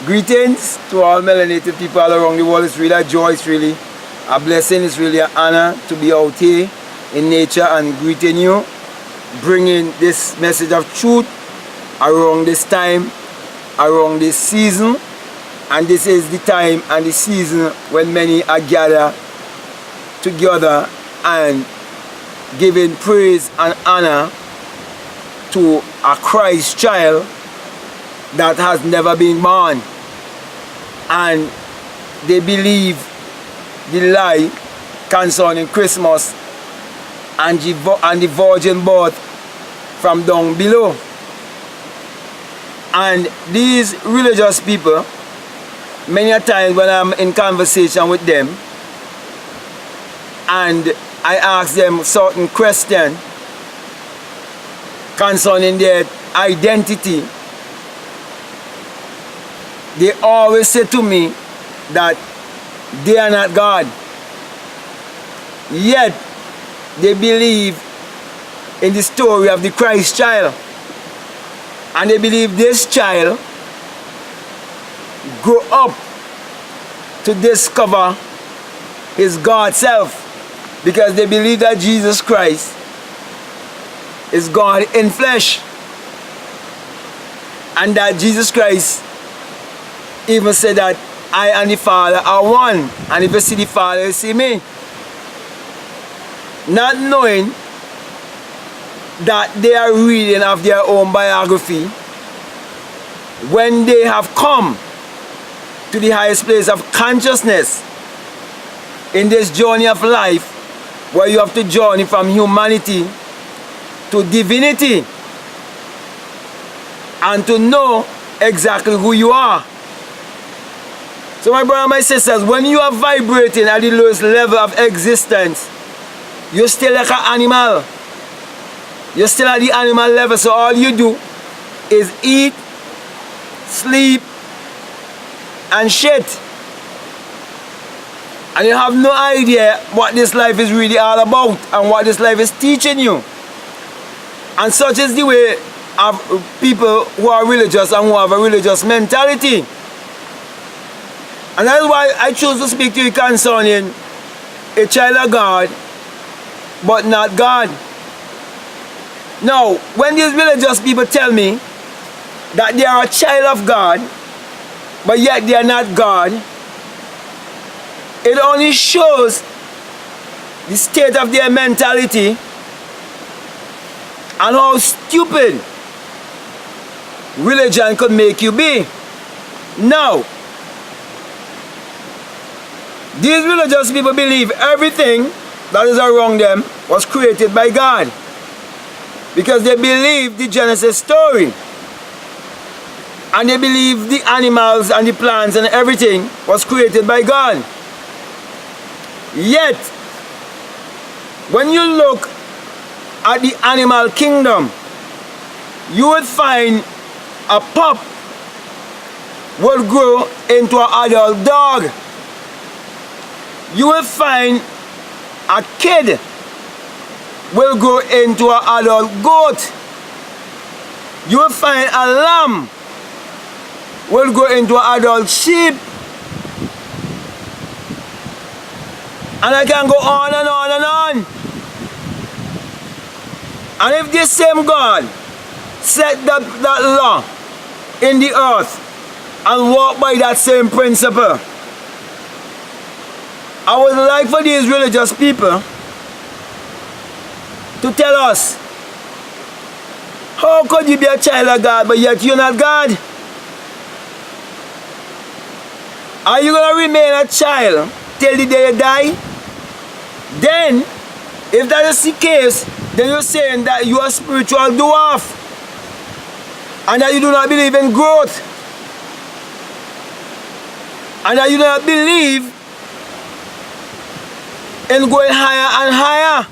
Greetings to all melanated people all around the world. It's really a joy, it's really a blessing, it's really an honor to be out here in nature and greeting you, bringing this message of truth around this time, around this season. And this is the time and the season when many are gathered together and giving praise and honor to a Christ child that has never been born. And they believe the lie concerning Christmas and the virgin birth from down below. And these religious people, many a times when I'm in conversation with them and I ask them certain questions concerning their identity, they always say to me that they are not God. Yet they believe in the story of the Christ child. And they believe this child grew up to discover his God self, because they believe that Jesus Christ is God in flesh, and that Jesus Christ even said that I and the Father are one, and if you see the Father, you see me. Not knowing that they are reading of their own biography when they have come to the highest place of consciousness in this journey of life, where you have to journey from humanity to divinity and to know exactly who you are. So my brother and my sisters, when you are vibrating at the lowest level of existence, you're still like an animal. You're still at the animal level, so all you do is eat, sleep, and shit. And you have no idea what this life is really all about and what this life is teaching you. And such is the way of people who are religious and who have a religious mentality. And that's why I choose to speak to you concerning a child of God, but not God. Now, when these religious people tell me that they are a child of God, but yet they are not God, it only shows the state of their mentality and how stupid religion could make you be. Now, these religious people believe everything that is around them was created by God, because they believe the Genesis story, and they believe the animals and the plants and everything was created by God. Yet, when you look at the animal kingdom, you would find a pup will grow into an adult dog. You will find a kid will grow into an adult goat. You will find a lamb will grow into an adult sheep. And I can go on and on and on. And if this same God set that law in the earth and walk by that same principle, I would like for these religious people to tell us, how could you be a child of God but yet you're not God? Are you going to remain a child till the day you die? Then, if that is the case, then you're saying that you are a spiritual dwarf and that you do not believe in growth and that you do not believe in going higher and higher,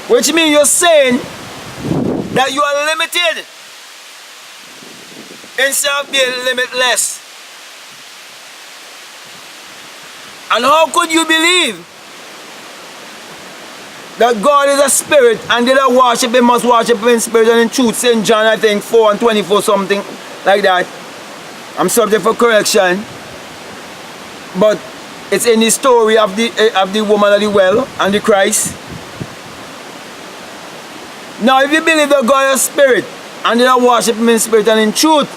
which means you're saying that you are limited instead of being limitless. And how could you believe that God is a spirit and they that worship him must worship him in spirit and in truth? St. John, I think 4:24, something like that. I'm subject for correction, but it's in the story of the woman at the well and the Christ. Now, if you believe that God is spirit, and you don't worship him in spirit and in truth,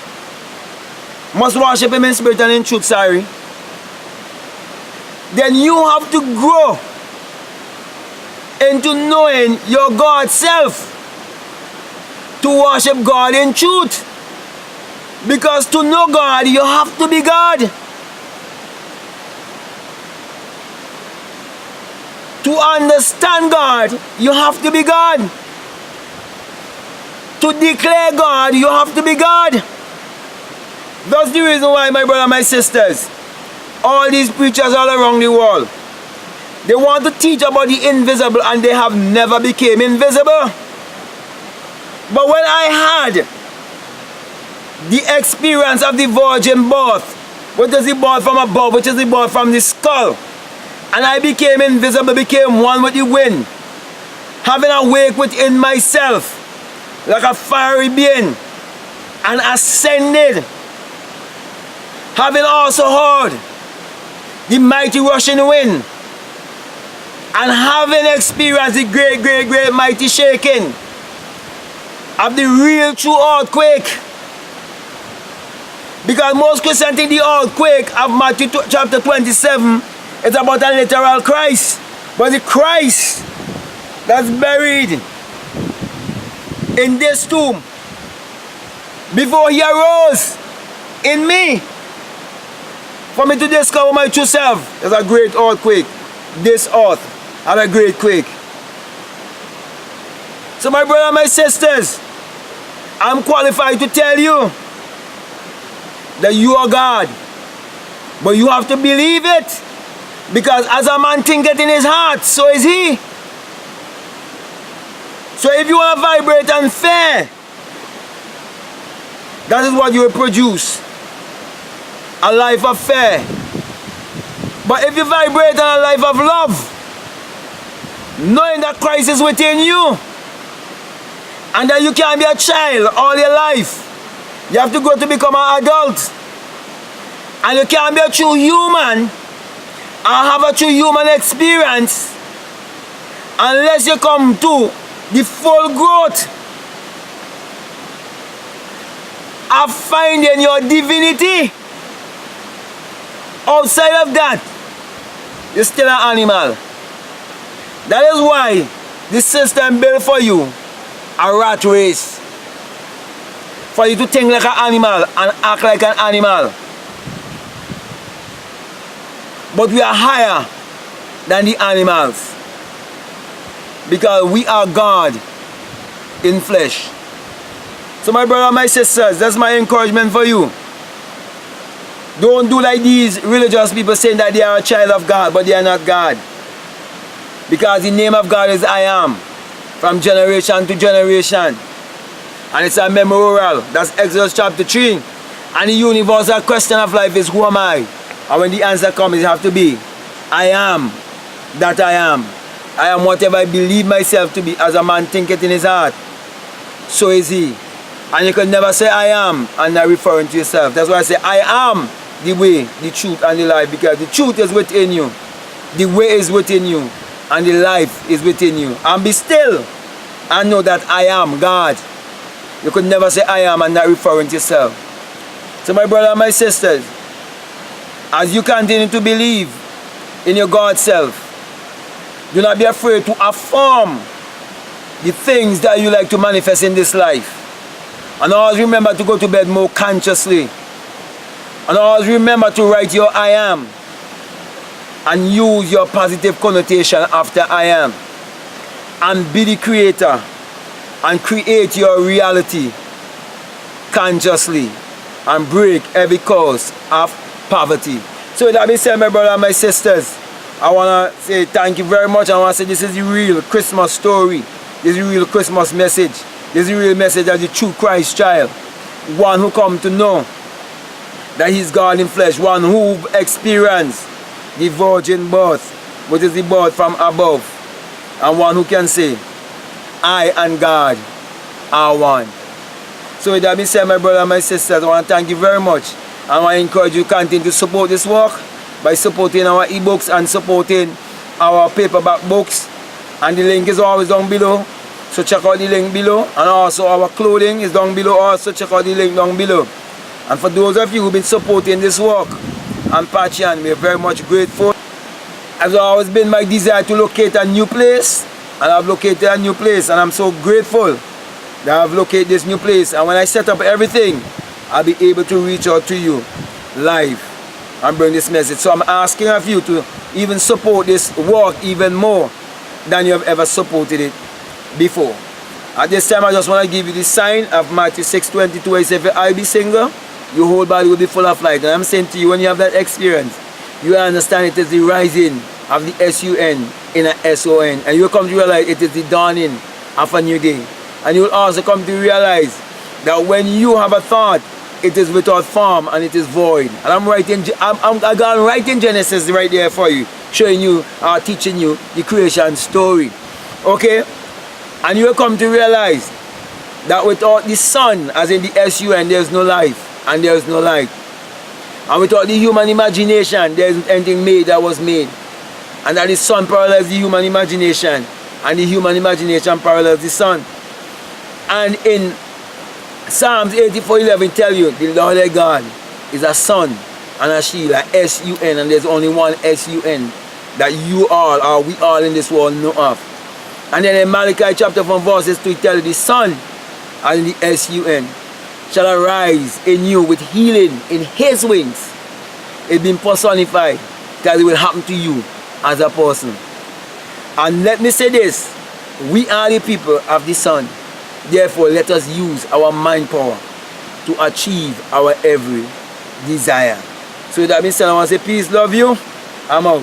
must worship him in spirit and in truth, sorry, then you have to grow into knowing your God self, to worship God in truth. Because to know God, you have to be God. To understand God, you have to be God. To declare God, you have to be God. That's the reason why, my brother, my sisters, all these preachers all around the world, they want to teach about the invisible and they have never became invisible. But when I had the experience of the virgin birth, which is the birth from above, which is the birth from the skull, and I became invisible, became one with the wind, having a wake within myself, like a fiery being, and ascended, having also heard the mighty rushing wind, and having experienced the great mighty shaking of the real true earthquake. Because most Christians think the earthquake of Matthew chapter 27 is about a literal Christ. But the Christ that's buried in this tomb before he arose in me, for me to discover my true self, there's a great earthquake. This earth had a great quake. So my brother and my sisters, I'm qualified to tell you that you are God. But you have to believe it. Because as a man thinketh in his heart, so is he. So if you want to vibrate and fair, that is what you will produce. A life of fair. But if you vibrate on a life of love, knowing that Christ is within you, and that you can't be a child all your life, you have to go to become an adult. And you can't be a true human and have a true human experience unless you come to the full growth of finding your divinity. Outside of that, you're still an animal. That is why the system built for you a rat race. For you to think like an animal and act like an animal. But we are higher than the animals. Because we are God in flesh. So my brother and my sisters, that's my encouragement for you. Don't do like these religious people saying that they are a child of God, but they are not God. Because the name of God is I am. From generation to generation. And it's a memorial. That's Exodus chapter 3. And the universal question of life is, who am I? And when the answer comes, it has to be, I am that I am. I am whatever I believe myself to be. As a man thinketh in his heart, so is he. And you can never say I am and not referring to yourself. That's why I say I am the way, the truth, and the life. Because the truth is within you. The way is within you. And the life is within you. And be still and know that I am God. You could never say I am and not referring to yourself. So my brother and my sisters, as you continue to believe in your God self, do not be afraid to affirm the things that you like to manifest in this life. And always remember to go to bed more consciously. And always remember to write your I am. And use your positive connotation after I am. And be the creator. And create your reality consciously. And break every cause of poverty. So with that being said, my brother and my sisters, I want to say thank you very much. I want to say this is the real Christmas story. This is the real Christmas message. This is the real message of the true Christ child. One who come to know that he's God in flesh. One who experienced the virgin birth, which is the birth from above. And one who can say, I and God are one. So with that being said, my brother and my sisters, I want to thank you very much. I encourage you to continue to support this work by supporting our ebooks and supporting our paperback books. And the link is always down below. So check out the link below. And also our clothing is down below. Also check out the link down below. And for those of you who've been supporting this work on Patreon, we're very much grateful. It's always been my desire to locate a new place. And I've located a new place. And I'm so grateful that I've located this new place. And when I set up everything, I'll be able to reach out to you live and bring this message. So I'm asking of you to even support this work even more than you have ever supported it before. At this time, I just want to give you the sign of Matthew 6:22. It says, if I be single, your whole body will be full of light. And I'm saying to you, when you have that experience, you will understand it is the rising of the S-U-N in a S-O-N. And you will come to realize it is the dawning of a new day. And you will also come to realize that when you have a thought, it is without form and it is void. And I'm gonna write in Genesis right there for you, showing you, teaching you the creation story. Okay? And you will come to realize that without the sun, as in the S-U-N, there is no life and there is no light. And without the human imagination, there isn't anything made that was made. And that the sun parallels the human imagination, and the human imagination parallels the sun. And in Psalms 84:11 tell you, the Lord thy God is a sun and a shield, a S-U-N, and there's only one S-U-N that you all, or we all in this world know of. And then in Malachi chapter 1 verses 2 tell you, the sun and the S-U-N shall arise in you with healing in his wings. It's been personified that it will happen to you as a person. And let me say this, we are the people of the sun. Therefore, let us use our mind power to achieve our every desire. So that means I want to say peace, love you. I'm out.